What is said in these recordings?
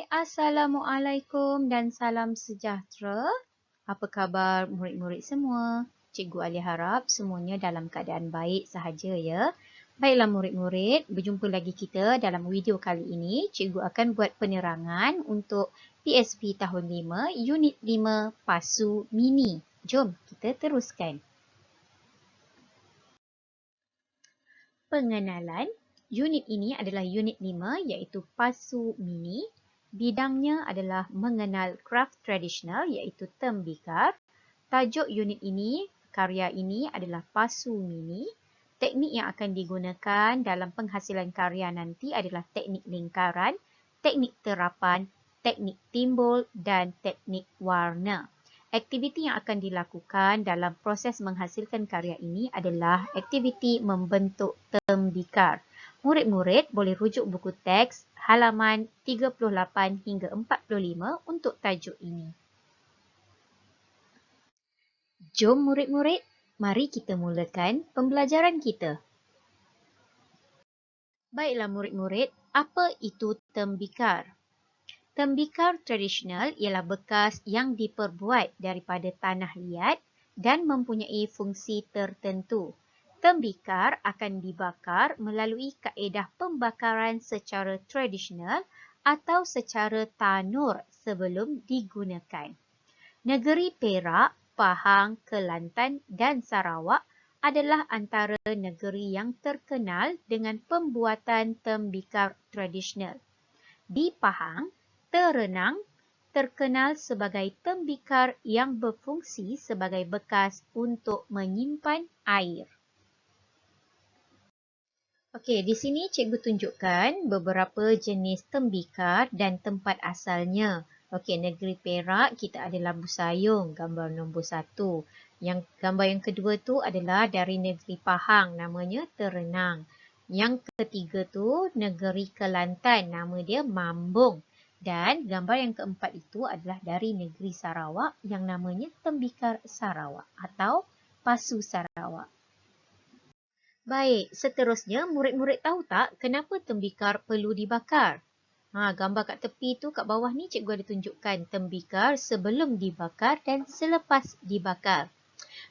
Assalamualaikum dan salam sejahtera. Apa khabar murid-murid semua? Cikgu Ali harap semuanya dalam keadaan baik sahaja ya. Baiklah murid-murid, berjumpa lagi kita dalam video kali ini. Cikgu akan buat penerangan untuk PSP tahun 5, Unit 5, Pasu Mini. Jom kita teruskan. Pengenalan. Unit ini adalah Unit 5 iaitu Pasu Mini. Bidangnya adalah mengenal kraft tradisional iaitu tembikar. Tajuk unit ini, karya ini adalah Pasu Mini. Teknik yang akan digunakan dalam penghasilan karya nanti adalah teknik lingkaran, teknik terapan, teknik timbul dan teknik warna. Aktiviti yang akan dilakukan dalam proses menghasilkan karya ini adalah aktiviti membentuk tembikar. Murid-murid boleh rujuk buku teks halaman 38 hingga 45 untuk tajuk ini. Jom murid-murid, mari kita mulakan pembelajaran kita. Baiklah murid-murid, apa itu tembikar? Tembikar tradisional ialah bekas yang diperbuat daripada tanah liat dan mempunyai fungsi tertentu. Tembikar akan dibakar melalui kaedah pembakaran secara tradisional atau secara tanur sebelum digunakan. Negeri Perak, Pahang, Kelantan dan Sarawak adalah antara negeri yang terkenal dengan pembuatan tembikar tradisional. Di Pahang, terenang terkenal sebagai tembikar yang berfungsi sebagai bekas untuk menyimpan air. Okey, di sini cikgu tunjukkan beberapa jenis tembikar dan tempat asalnya. Okey, negeri Perak kita ada Labu Sayung, gambar nombor 1. Yang gambar yang kedua tu adalah dari negeri Pahang, namanya Terenang. Yang ketiga tu negeri Kelantan, nama dia Mambung. Dan gambar yang keempat itu adalah dari negeri Sarawak yang namanya Tembikar Sarawak atau Pasu Sarawak. Baik, seterusnya murid-murid tahu tak kenapa tembikar perlu dibakar? Gambar kat tepi tu kat bawah ni cikgu ada tunjukkan tembikar sebelum dibakar dan selepas dibakar.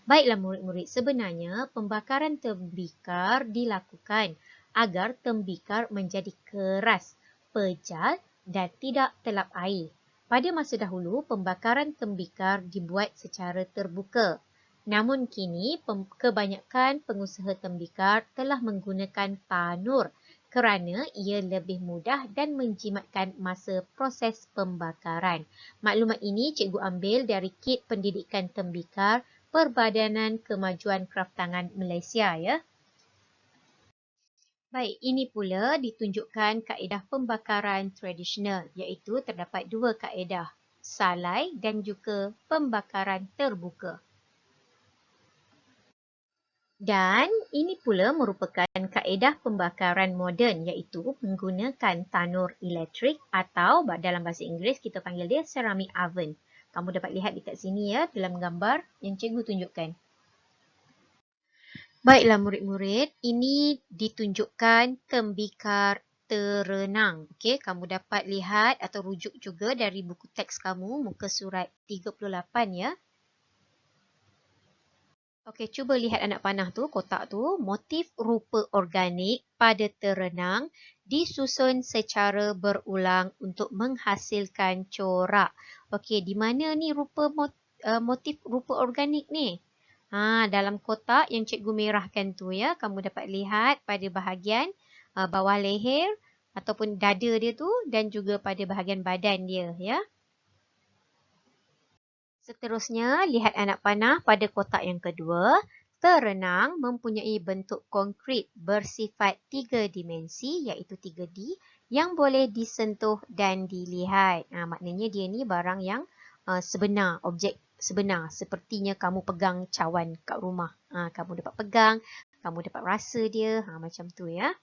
Baiklah murid-murid, sebenarnya pembakaran tembikar dilakukan agar tembikar menjadi keras, pejal dan tidak telap air. Pada masa dahulu, pembakaran tembikar dibuat secara terbuka. Namun kini, kebanyakan pengusaha tembikar telah menggunakan tanur kerana ia lebih mudah dan menjimatkan masa proses pembakaran. Maklumat ini cikgu ambil dari kit pendidikan tembikar Perbadanan Kemajuan Kraftangan Malaysia ya. Baik, ini pula ditunjukkan kaedah pembakaran tradisional iaitu terdapat dua kaedah, salai dan juga pembakaran terbuka. Dan ini pula merupakan kaedah pembakaran moden iaitu menggunakan tanur elektrik atau dalam bahasa Inggeris kita panggil dia ceramic oven. Kamu dapat lihat dekat sini ya dalam gambar yang cikgu tunjukkan. Baiklah murid-murid, ini ditunjukkan tembikar terenang. Okey, kamu dapat lihat atau rujuk juga dari buku teks kamu muka surat 38 ya. Okey, cuba lihat anak panah tu, kotak tu. Motif rupa organik pada terenang disusun secara berulang untuk menghasilkan corak. Okey, di mana ni motif rupa organik ni? Dalam kotak yang cikgu merahkan tu ya, kamu dapat lihat pada bahagian bawah leher ataupun dada dia tu dan juga pada bahagian badan dia ya. Seterusnya, lihat anak panah pada kotak yang kedua. Terenang mempunyai bentuk konkret bersifat 3 dimensi iaitu 3D yang boleh disentuh dan dilihat. Maknanya dia ni barang yang sebenar, objek sebenar. Sepertinya kamu pegang cawan kat rumah. Kamu dapat pegang, kamu dapat rasa dia. Macam tu ya.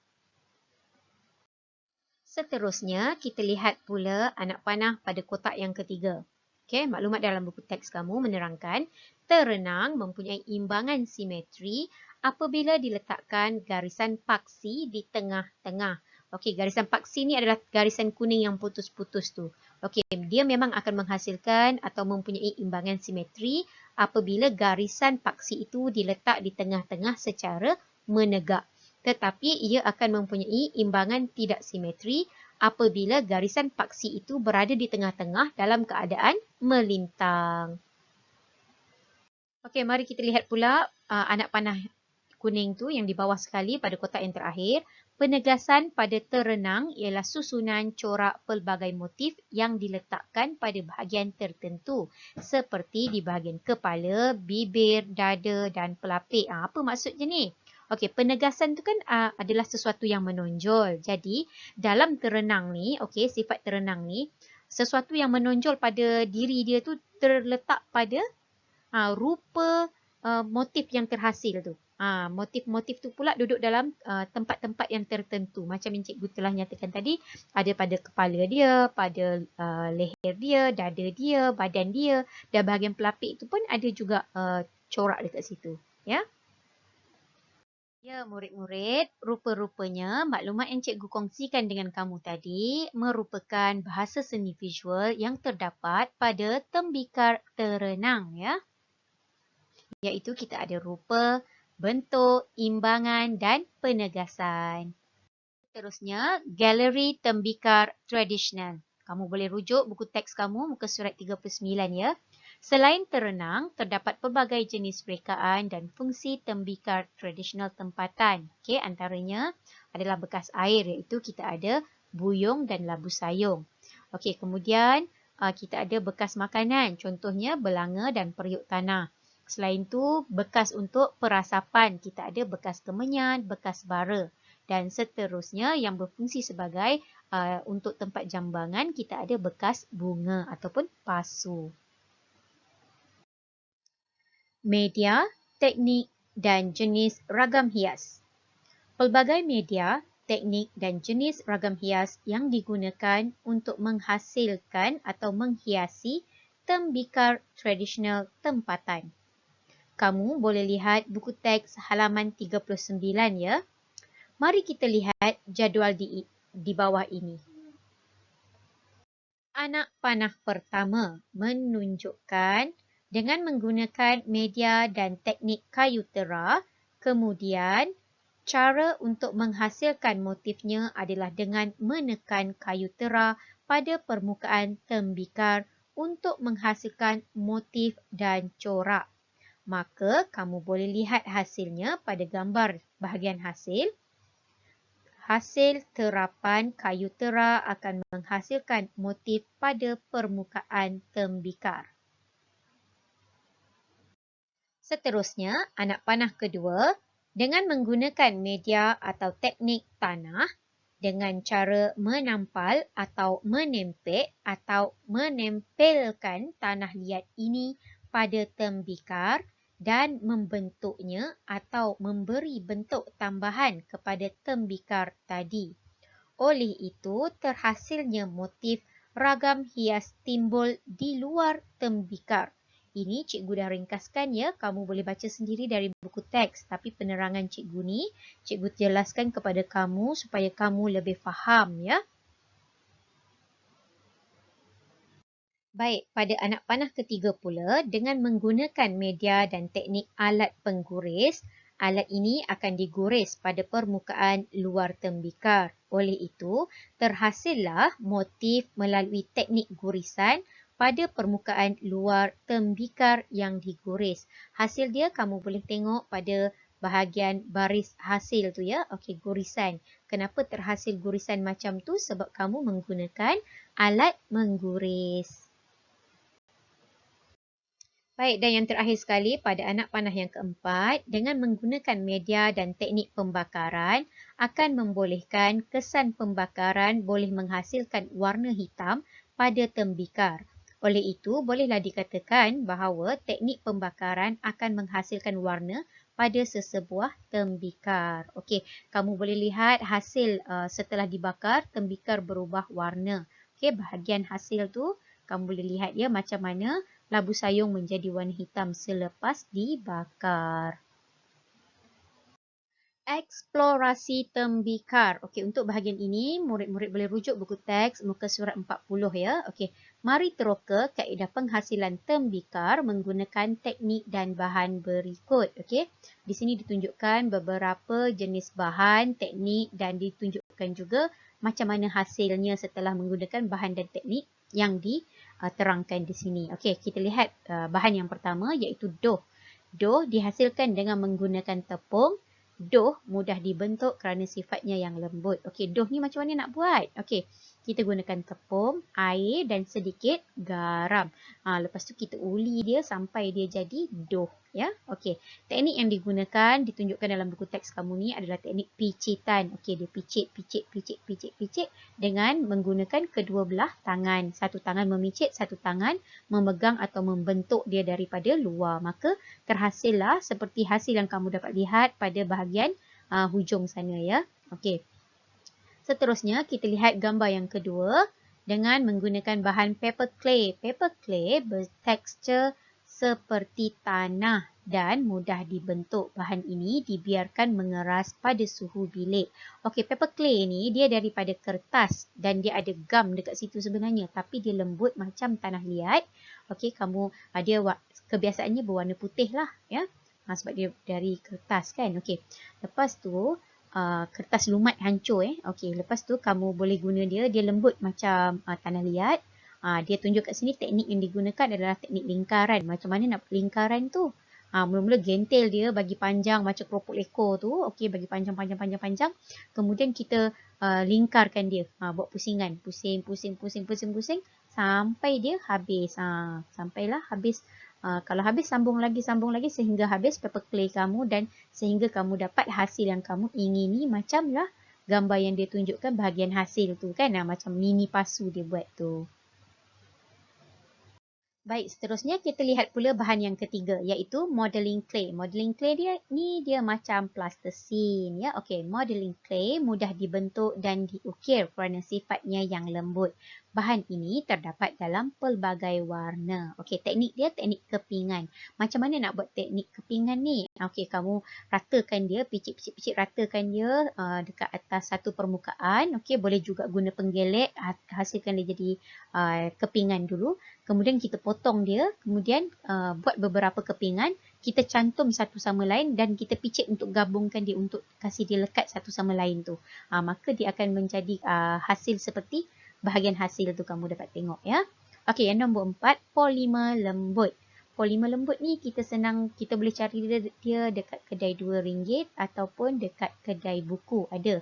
Seterusnya, kita lihat pula anak panah pada kotak yang ketiga. Okay, maklumat dalam buku teks kamu menerangkan terenang mempunyai imbangan simetri apabila diletakkan garisan paksi di tengah-tengah. Okey, garisan paksi ni adalah garisan kuning yang putus-putus tu. Okey, dia memang akan menghasilkan atau mempunyai imbangan simetri apabila garisan paksi itu diletak di tengah-tengah secara menegak. Tetapi ia akan mempunyai imbangan tidak simetri apabila garisan paksi itu berada di tengah-tengah dalam keadaan melintang. Okey, mari kita lihat pula anak panah kuning tu yang di bawah sekali pada kotak yang terakhir. Penegasan pada terenang ialah susunan corak pelbagai motif yang diletakkan pada bahagian tertentu seperti di bahagian kepala, bibir, dada dan pelapik. Apa maksudnya ni? Okey, penegasan tu kan adalah sesuatu yang menonjol. Jadi, dalam terenang ni, okey, sifat terenang ni, sesuatu yang menonjol pada diri dia tu terletak pada rupa motif yang terhasil tu. Motif-motif tu pula duduk dalam tempat-tempat yang tertentu. Macam yang cikgu telah nyatakan tadi, ada pada kepala dia, pada leher dia, dada dia, badan dia dan bahagian pelapik tu pun ada juga corak dekat situ. Ya. Ya, murid-murid, rupa-rupanya maklumat yang cikgu kongsikan dengan kamu tadi merupakan bahasa seni visual yang terdapat pada tembikar terenang, ya. Iaitu kita ada rupa, bentuk, imbangan dan penegasan. Seterusnya, galeri tembikar tradisional. Kamu boleh rujuk buku teks kamu muka surat 39 ya. Selain terenang, terdapat pelbagai jenis rekaan dan fungsi tembikar tradisional tempatan. Okey, antaranya adalah bekas air iaitu kita ada buyung dan labu sayung. Okey, kemudian kita ada bekas makanan, contohnya belanga dan periuk tanah. Selain tu, bekas untuk perasapan, kita ada bekas kemenyan, bekas bara. Dan seterusnya yang berfungsi sebagai untuk tempat jambangan, kita ada bekas bunga ataupun pasu. Media, teknik dan jenis ragam hias. Pelbagai media, teknik dan jenis ragam hias yang digunakan untuk menghasilkan atau menghiasi tembikar tradisional tempatan. Kamu boleh lihat buku teks halaman 39 ya. Mari kita lihat jadual di bawah ini. Anak panah pertama menunjukkan dengan menggunakan media dan teknik kayu tera, kemudian cara untuk menghasilkan motifnya adalah dengan menekan kayu tera pada permukaan tembikar untuk menghasilkan motif dan corak. Maka kamu boleh lihat hasilnya pada gambar bahagian hasil. Hasil terapan kayu tera akan menghasilkan motif pada permukaan tembikar. Seterusnya, anak panah kedua dengan menggunakan media atau teknik tanah dengan cara menampal atau menempel atau menempelkan tanah liat ini pada tembikar dan membentuknya atau memberi bentuk tambahan kepada tembikar tadi. Oleh itu, terhasilnya motif ragam hias timbul di luar tembikar. Ini cikgu dah ringkaskan ya, kamu boleh baca sendiri dari buku teks. Tapi penerangan cikgu ni, cikgu jelaskan kepada kamu supaya kamu lebih faham ya. Baik, pada anak panah ketiga pula, dengan menggunakan media dan teknik alat pengguris, alat ini akan diguris pada permukaan luar tembikar. Oleh itu, terhasillah motif melalui teknik gurisan pada permukaan luar tembikar yang diguris. Hasil dia kamu boleh tengok pada bahagian baris hasil tu ya. Okey, gurisan. Kenapa terhasil gurisan macam tu? Sebab kamu menggunakan alat mengguris. Baik, dan yang terakhir sekali pada anak panah yang keempat, dengan menggunakan media dan teknik pembakaran akan membolehkan kesan pembakaran boleh menghasilkan warna hitam pada tembikar. Oleh itu, bolehlah dikatakan bahawa teknik pembakaran akan menghasilkan warna pada sesebuah tembikar. Okey, kamu boleh lihat hasil setelah dibakar, tembikar berubah warna. Okey, bahagian hasil tu kamu boleh lihat ya macam mana labu sayung menjadi warna hitam selepas dibakar. Eksplorasi tembikar. Okey, untuk bahagian ini, murid-murid boleh rujuk buku teks muka surat 40 ya. Okey, mari teroka kaedah penghasilan tembikar menggunakan teknik dan bahan berikut. Okey, di sini ditunjukkan beberapa jenis bahan, teknik dan ditunjukkan juga macam mana hasilnya setelah menggunakan bahan dan teknik yang diterangkan di sini. Okey, kita lihat bahan yang pertama iaitu dough. Dough dihasilkan dengan menggunakan tepung. Dough mudah dibentuk kerana sifatnya yang lembut. Okey, dough ni macam mana nak buat? Okey, kita gunakan tepung, air dan sedikit garam. Lepas tu kita uli dia sampai dia jadi dough. Ya, okey. Teknik yang digunakan ditunjukkan dalam buku teks kamu ni adalah teknik picitan. Okey, dia picit dengan menggunakan kedua belah tangan. Satu tangan memicit, satu tangan memegang atau membentuk dia daripada luar. Maka terhasillah seperti hasil yang kamu dapat lihat pada bahagian hujung sana ya. Okey. Seterusnya kita lihat gambar yang kedua dengan menggunakan bahan paper clay. Paper clay bertekstur seperti tanah dan mudah dibentuk. Bahan ini dibiarkan mengeras pada suhu bilik. Okey, paper clay ni dia daripada kertas dan dia ada gam dekat situ sebenarnya, tapi dia lembut macam tanah liat. Okey, kamu dia kebiasaannya berwarna putih lah ya. Sebab dia dari kertas kan. Okey. Lepas tu kertas lumat hancur Okey, lepas tu kamu boleh guna dia, dia lembut macam tanah liat. Dia tunjuk kat sini teknik yang digunakan adalah teknik lingkaran. Macam mana nak lingkaran tu? Mula-mula gentil dia bagi panjang macam keropok lekor tu. Okey, bagi panjang. Kemudian kita lingkarkan dia. Buat pusingan. Pusing sampai dia habis. Sampailah habis. Kalau habis sambung lagi sehingga habis paper clay kamu dan sehingga kamu dapat hasil yang kamu ingini, macamlah gambar yang dia tunjukkan bahagian hasil tu kan. Macam mini pasu dia buat tu. Baik, seterusnya kita lihat pula bahan yang ketiga iaitu modeling clay. Modeling clay dia macam plastisin ya. Okey, modeling clay mudah dibentuk dan diukir kerana sifatnya yang lembut. Bahan ini terdapat dalam pelbagai warna. Okey, teknik dia teknik kepingan. Macam mana nak buat teknik kepingan ni? Okey, kamu ratakan dia, picit ratakan dia dekat atas satu permukaan. Okey, boleh juga guna penggelek, hasilkan dia jadi kepingan dulu. Kemudian kita potong dia, kemudian buat beberapa kepingan, kita cantum satu sama lain dan kita picit untuk gabungkan dia, untuk kasih dia lekat satu sama lain tu. Maka dia akan menjadi hasil seperti bahagian hasil tu kamu dapat tengok ya. Okey, yang nombor 4, polimer lembut. Polimer lembut ni kita boleh cari dia dekat kedai RM2 ataupun dekat kedai buku ada.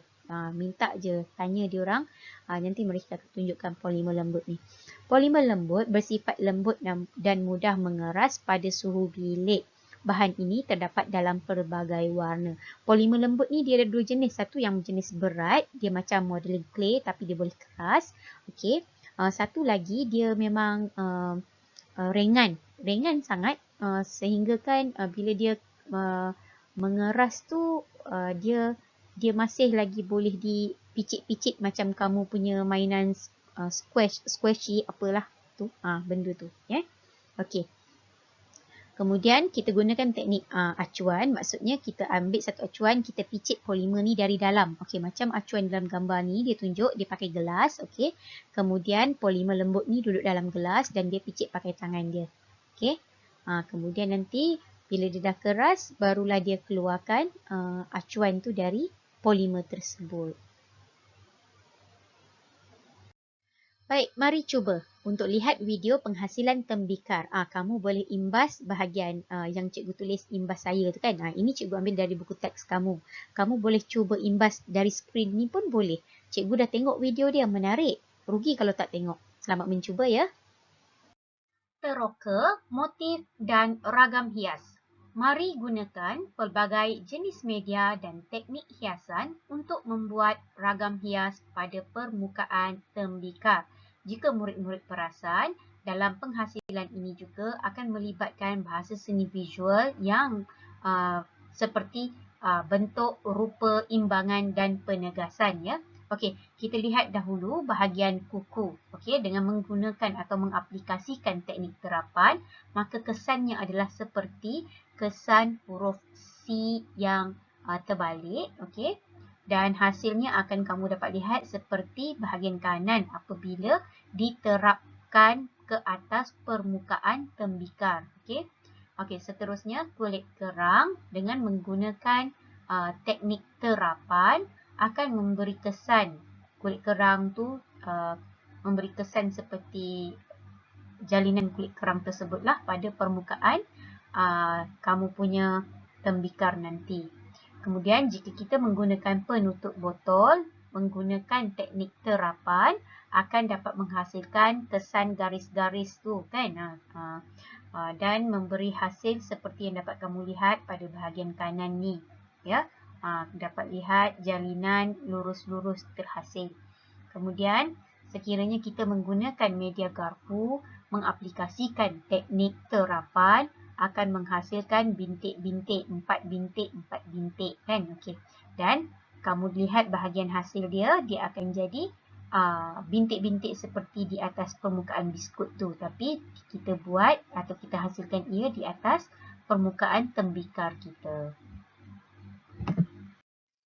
Minta je, tanya dia orang, nanti mereka akan tunjukkan polimer lembut ni. Polimer lembut bersifat lembut dan mudah mengeras pada suhu bilik. Bahan ini terdapat dalam pelbagai warna. Polimer lembut ni dia ada dua jenis. Satu yang jenis berat, dia macam modeling clay tapi dia boleh keras. Okey. Satu lagi dia memang ringan. Ringan sangat sehingga kan bila dia mengeras tu dia masih lagi boleh dipicit-picit macam kamu punya mainan squishy apalah tu. Benda tu ya. Okey. Kemudian kita gunakan teknik acuan. Maksudnya kita ambil satu acuan, kita picit polimer ni dari dalam. Okey, macam acuan dalam gambar ni dia tunjuk dia pakai gelas, okey. Kemudian polimer lembut ni duduk dalam gelas dan dia picit pakai tangan dia. Okey. Kemudian nanti bila dia dah keras barulah dia keluarkan acuan tu dari polimer tersebut. Baik, mari cuba untuk lihat video penghasilan tembikar. Kamu boleh imbas bahagian yang cikgu tulis imbas saya tu kan. Ini cikgu ambil dari buku teks kamu. Kamu boleh cuba imbas dari skrin ni pun boleh. Cikgu dah tengok video dia, menarik. Rugi kalau tak tengok. Selamat mencuba ya. Teroka, motif dan ragam hias. Mari gunakan pelbagai jenis media dan teknik hiasan untuk membuat ragam hias pada permukaan tembikar. Jika murid-murid perasan, dalam penghasilan ini juga akan melibatkan bahasa seni visual yang seperti bentuk, rupa, imbangan dan penegasan ya. Okey, kita lihat dahulu bahagian kuku. Okey, dengan menggunakan atau mengaplikasikan teknik terapan, maka kesannya adalah seperti kesan huruf C yang terbalik, okey. Dan hasilnya akan kamu dapat lihat seperti bahagian kanan apabila diterapkan ke atas permukaan tembikar, okey. Okey, seterusnya kulit kerang dengan menggunakan teknik terapan akan memberi kesan. Kulit kerang tu memberi kesan seperti jalinan kulit kerang tersebutlah pada permukaan kamu punya tembikar nanti. Kemudian jika kita menggunakan penutup botol, menggunakan teknik terapan akan dapat menghasilkan kesan garis-garis tu kan. Dan memberi hasil seperti yang dapat kamu lihat pada bahagian kanan ni. Ya, dapat lihat jalinan lurus-lurus terhasil. Kemudian sekiranya kita menggunakan media garpu, mengaplikasikan teknik terapan akan menghasilkan bintik-bintik, 4 bintik, 4 bintik kan. Okey. Dan kamu lihat bahagian hasil dia akan jadi bintik-bintik seperti di atas permukaan biskut tu, tapi kita buat atau kita hasilkan ia di atas permukaan tembikar kita.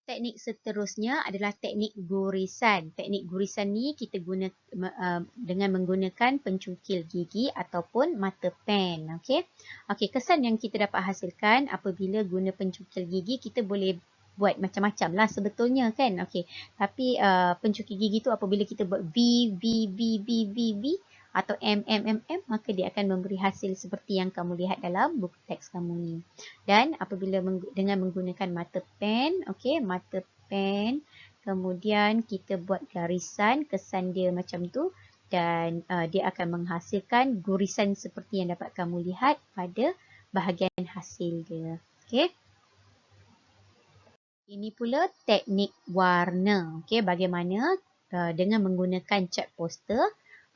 Teknik seterusnya adalah teknik gurisan. Teknik gurisan ni kita guna dengan menggunakan pencungkil gigi ataupun mata pen. Okey. Okey, kesan yang kita dapat hasilkan apabila guna pencungkil gigi, kita boleh buat macam-macam lah sebetulnya kan. Okey. Tapi pencungkil gigi tu apabila kita buat V atau M, maka dia akan memberi hasil seperti yang kamu lihat dalam buku teks kamu ni. Dan apabila dengan menggunakan mata pen, okey, mata pen, kemudian kita buat garisan, kesan dia macam tu, dan dia akan menghasilkan gurisan seperti yang dapat kamu lihat pada bahagian hasil dia. Okey. Ini pula teknik warna. Okey, bagaimana dengan menggunakan cat poster.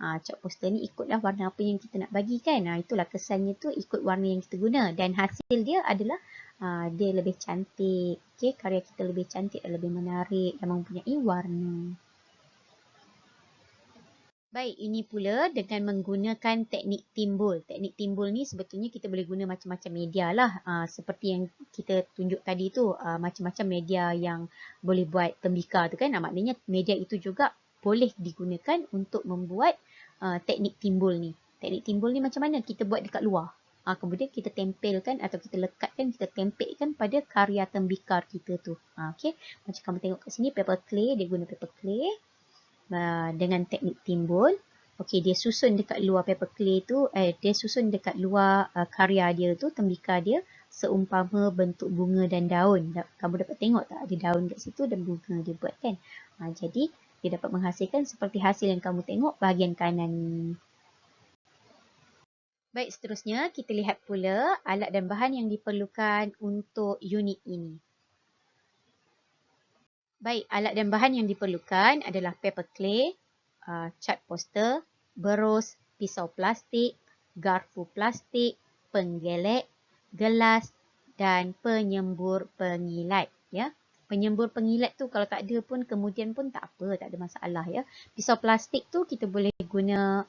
Cat poster ni ikutlah warna apa yang kita nak bagi kan. Itulah kesannya tu ikut warna yang kita guna. Dan hasil dia adalah dia lebih cantik. Okey, karya kita lebih cantik dan lebih menarik dan mempunyai warna. Baik, ini pula dengan menggunakan teknik timbul. Teknik timbul ni sebetulnya kita boleh guna macam-macam media lah. Seperti yang kita tunjuk tadi tu, macam-macam media yang boleh buat tembikar tu kan. Maknanya media itu juga boleh digunakan untuk membuat teknik timbul ni. Teknik timbul ni macam mana? Kita buat dekat luar. Kemudian kita tempelkan atau kita lekatkan, kita tempelkan pada karya tembikar kita tu. Okay. Macam kamu tengok kat sini, paper clay, dia guna paper clay. Dengan teknik timbul. Okey, dia susun dekat luar paper clay tu, dia susun dekat luar karya dia tu, tembikar dia seumpama bentuk bunga dan daun. Kamu dapat tengok tak ada daun kat situ dan bunga dia buat kan. Jadi dia dapat menghasilkan seperti hasil yang kamu tengok bahagian kanan ni. Baik, seterusnya kita lihat pula alat dan bahan yang diperlukan untuk unit ini. Baik, alat dan bahan yang diperlukan adalah paper clay, cat poster, berus, pisau plastik, garpu plastik, penggelek, gelas dan penyembur pengilat. Ya. Penyembur pengilat tu kalau tak ada pun kemudian pun tak apa, tak ada masalah. Ya. Pisau plastik tu kita boleh guna,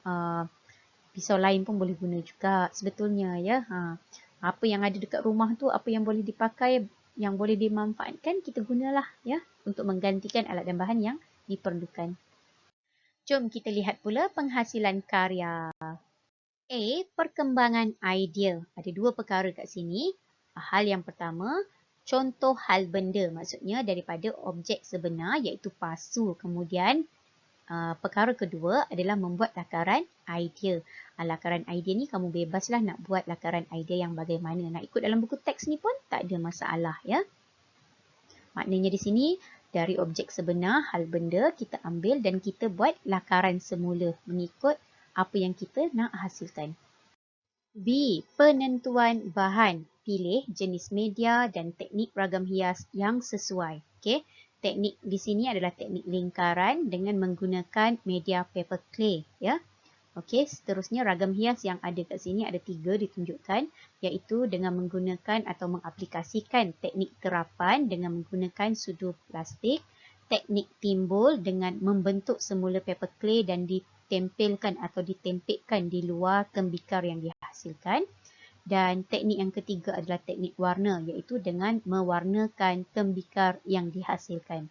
pisau lain pun boleh guna juga sebetulnya. Ya. Apa yang ada dekat rumah tu, apa yang boleh dipakai, yang boleh dimanfaatkan, kita gunalah ya untuk menggantikan alat dan bahan yang diperlukan. Jom kita lihat pula penghasilan karya. A. Perkembangan idea. Ada dua perkara kat sini. Hal yang pertama, contoh hal benda. Maksudnya daripada objek sebenar iaitu pasu. Kemudian perkara kedua adalah membuat lakaran idea. Lakaran idea ni kamu bebaslah nak buat lakaran idea yang bagaimana. Nak ikut dalam buku teks ni pun tak ada masalah ya. Maknanya di sini dari objek sebenar, hal benda kita ambil dan kita buat lakaran semula mengikut apa yang kita nak hasilkan. B. Penentuan bahan. Pilih jenis media dan teknik ragam hias yang sesuai. Okey. Teknik di sini adalah teknik lingkaran dengan menggunakan media paper clay. Ya. Okey, seterusnya ragam hias yang ada kat sini ada 3 ditunjukkan, iaitu dengan menggunakan atau mengaplikasikan teknik terapan dengan menggunakan sudu plastik, teknik timbul dengan membentuk semula paper clay dan ditempelkan atau ditempelkan di luar tembikar yang dihasilkan, Dan teknik yang ketiga adalah teknik warna, iaitu dengan mewarnakan tembikar yang dihasilkan.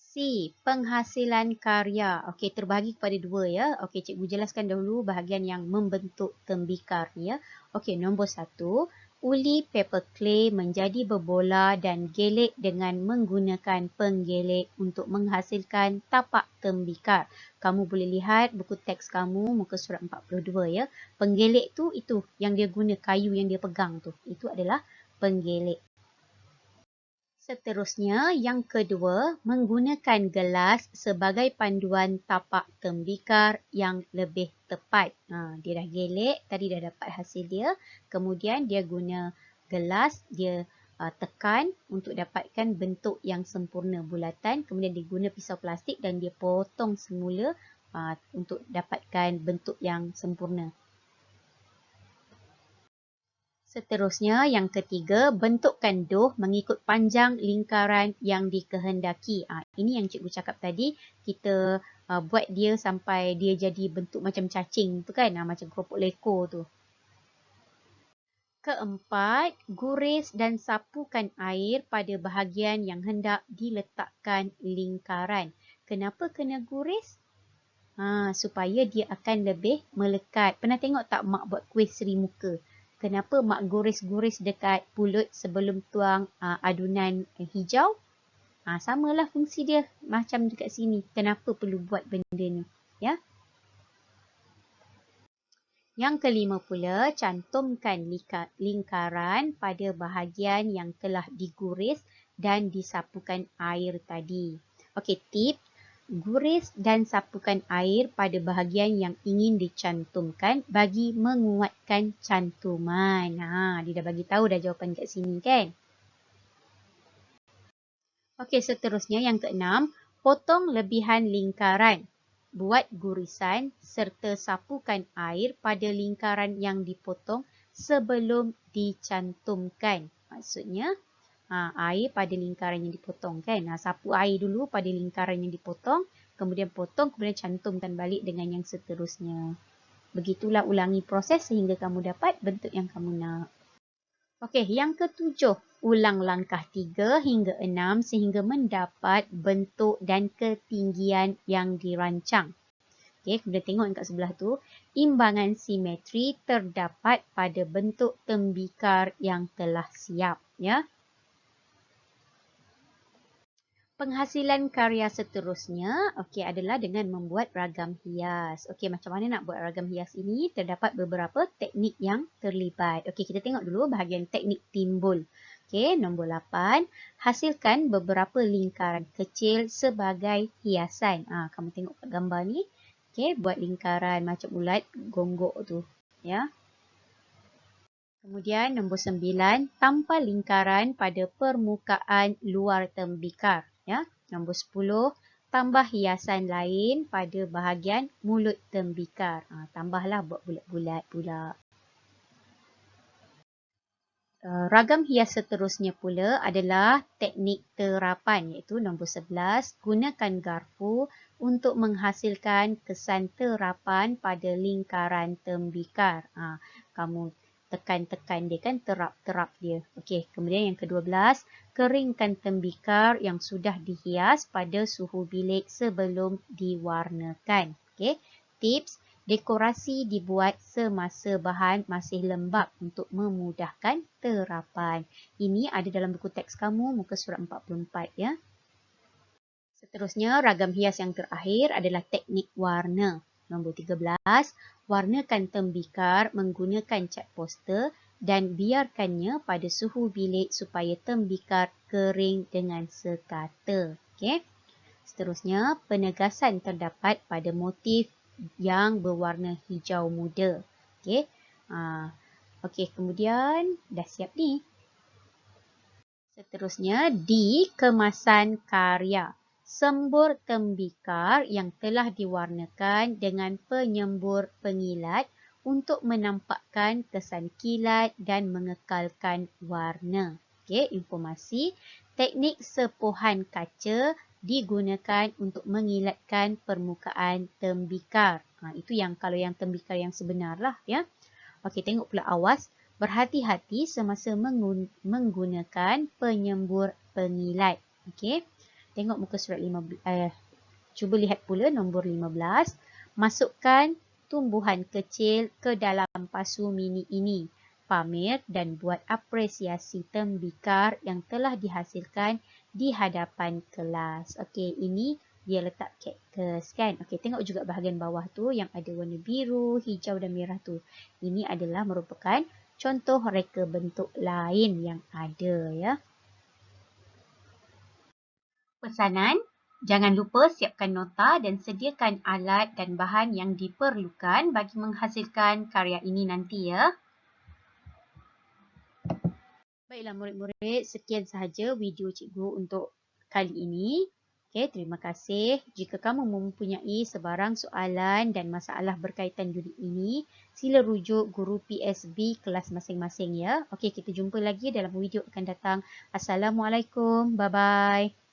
C. Penghasilan karya. Okey, terbahagi kepada dua ya. Okey, cikgu jelaskan dahulu bahagian yang membentuk tembikar ya. Okey, nombor 1. Uli paper clay menjadi berbola dan gelek dengan menggunakan penggelek untuk menghasilkan tapak tembikar. Kamu boleh lihat buku teks kamu muka surat 42 ya. Penggelek tu itu yang dia guna kayu yang dia pegang tu. Itu adalah penggelek. Seterusnya, yang kedua, menggunakan gelas sebagai panduan tapak tembikar yang lebih tepat. Dia dah gelek, tadi dah dapat hasil dia. Kemudian dia guna gelas, dia tekan untuk dapatkan bentuk yang sempurna bulatan. Kemudian dia guna pisau plastik dan dia potong semula untuk dapatkan bentuk yang sempurna. Seterusnya, yang ketiga, bentukkan dough mengikut panjang lingkaran yang dikehendaki. Ini yang cikgu cakap tadi, kita buat dia sampai dia jadi bentuk macam cacing tu kan, macam keropok leko tu. Keempat, guris dan sapukan air pada bahagian yang hendak diletakkan lingkaran. Kenapa kena guris? Supaya dia akan lebih melekat. Pernah tengok tak mak buat kuih seri muka? Kenapa mak guris-guris dekat pulut sebelum tuang adunan hijau? Samalah fungsi dia macam dekat sini. Kenapa perlu buat benda ni? Ya. Yang kelima pula, cantumkan lingkaran pada bahagian yang telah diguris dan disapukan air tadi. Okey, tip. Guris dan sapukan air pada bahagian yang ingin dicantumkan bagi menguatkan cantuman. Dia dah bagi tahu dah jawapan kat sini kan? Okey, seterusnya yang keenam, potong lebihan lingkaran. Buat gurisan serta sapukan air pada lingkaran yang dipotong sebelum dicantumkan. Maksudnya, air pada lingkaran yang dipotong kan. Sapu air dulu pada lingkaran yang dipotong, kemudian potong, kemudian cantumkan balik dengan yang seterusnya. Begitulah ulangi proses sehingga kamu dapat bentuk yang kamu nak. Okey, yang ketujuh, ulang langkah 3 hingga 6 sehingga mendapat bentuk dan ketinggian yang dirancang. Okey, kemudian tengok dekat sebelah tu, imbangan simetri terdapat pada bentuk tembikar yang telah siap ya. Penghasilan karya seterusnya adalah dengan membuat ragam hias. Macam mana nak buat ragam hias ini? Terdapat beberapa teknik yang terlibat. Kita tengok dulu bahagian teknik timbul. Nombor 8. Hasilkan beberapa lingkaran kecil sebagai hiasan. Kamu tengok kat gambar ni. Buat lingkaran macam ulat gonggok tu. Ya. Kemudian nombor 9. Tampal lingkaran pada permukaan luar tembikar. Ya. Nombor 10, tambah hiasan lain pada bahagian mulut tembikar. Tambahlah buat bulat-bulat pula. Ragam hias seterusnya pula adalah teknik terapan, iaitu nombor 11, gunakan garpu untuk menghasilkan kesan terapan pada lingkaran tembikar. Kamu tekan-tekan dia kan, terap-terap dia. Kemudian yang ke-12, keringkan tembikar yang sudah dihias pada suhu bilik sebelum diwarnakan. Tips, dekorasi dibuat semasa bahan masih lembap untuk memudahkan terapan. Ini ada dalam buku teks kamu muka surat 44 ya. Seterusnya, ragam hias yang terakhir adalah teknik warna. Nombor 13, warnakan tembikar menggunakan cat poster dan biarkannya pada suhu bilik supaya tembikar kering dengan sekata. Seterusnya, penegasan terdapat pada motif yang berwarna hijau muda. Kemudian dah siap ni. Seterusnya, di kemasan karya. Sembur tembikar yang telah diwarnakan dengan penyembur pengilat untuk menampakkan kesan kilat dan mengekalkan warna. Informasi, teknik sepohan kaca digunakan untuk mengilatkan permukaan tembikar. Itu yang kalau yang tembikar yang sebenar lah ya. Okey, tengok pula awas. Berhati-hati semasa menggunakan penyembur pengilat. Okey. Tengok muka surat 15. Cuba lihat pula nombor 15. Masukkan tumbuhan kecil ke dalam pasu mini ini. Pamer dan buat apresiasi tembikar yang telah dihasilkan di hadapan kelas. Okey, ini dia letak cactus kan. Okey, tengok juga bahagian bawah tu yang ada warna biru, hijau dan merah tu. Ini adalah merupakan contoh reka bentuk lain yang ada ya. Pesanan, jangan lupa siapkan nota dan sediakan alat dan bahan yang diperlukan bagi menghasilkan karya ini nanti ya. Baiklah murid-murid, sekian sahaja video cikgu untuk kali ini. Okey, terima kasih. Jika kamu mempunyai sebarang soalan dan masalah berkaitan unit ini, sila rujuk guru PSB kelas masing-masing ya. Okey, kita jumpa lagi dalam video akan datang. Assalamualaikum. Bye-bye.